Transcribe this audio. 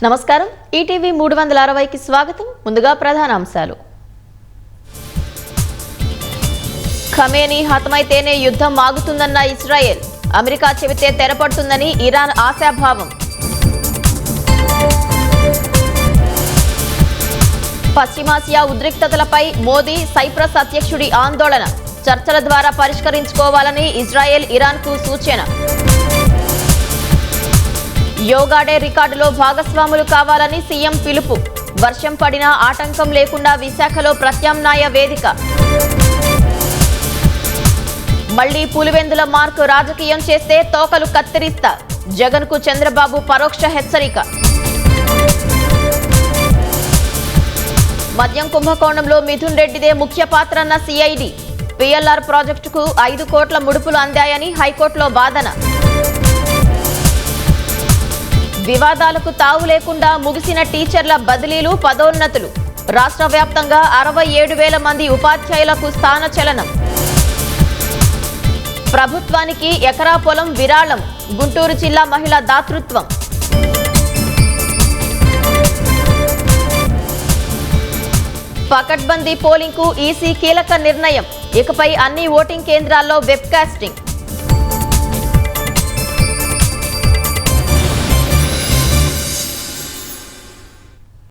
నమస్కారం ఈటీవీ 360కి స్వాగతం ముందుగా ప్రధాన అంశాలు ఖమేనీ హతమైతేనే యుద్ధం ఆగుతుందన్న ఇజ్రాయెల్ అమెరికా చెబితే తెరపడుతుందని ఇరాన్ ఆశాభావం పశ్చిమాసియా ఉద్రిక్తతలపై మోదీ సైప్రస్ అధ్యక్షుడి ఆందోళన చర్చల ద్వారా పరిష్కరించుకోవాలని ఇజ్రాయెల్ ఇరాన్కు సూచన యోగా డే రికార్డులో భాగస్వాములు కావాలని సీఎం పిలుపు వర్షం పడినా ఆటంకం లేకుండా విశాఖలో ప్రత్యామ్నాయ వేదిక మళ్లీ పులివెందుల మార్కు రాజకీయం చేస్తే తోకలు కత్తిరిస్తా జగన్కు చంద్రబాబు పరోక్ష హెచ్చరిక మద్యం కుంభకోణంలో మిథున్ రెడ్డిదే ముఖ్య పాత్రన్న సిఐడి పిఎల్ఆర్ ప్రాజెక్టుకు 5 కోట్ల ముడుపులు అందాయని హైకోర్టులో వాదన వివాదాలకు తావు లేకుండా ముగిసిన టీచర్ల బదిలీలు పదోన్నతులు రాష్ట్ర వ్యాప్తంగా 67,000 మంది ఉపాధ్యాయులకు స్థానచలనం ప్రభుత్వానికి ఎకరా పొలం విరాళం గుంటూరు జిల్లా మహిళ దాతృత్వం పకడ్బందీ పోలింగ్కు ఈసీ కీలక నిర్ణయం ఇకపై అన్ని ఓటింగ్ కేంద్రాల్లో వెబ్కాస్టింగ్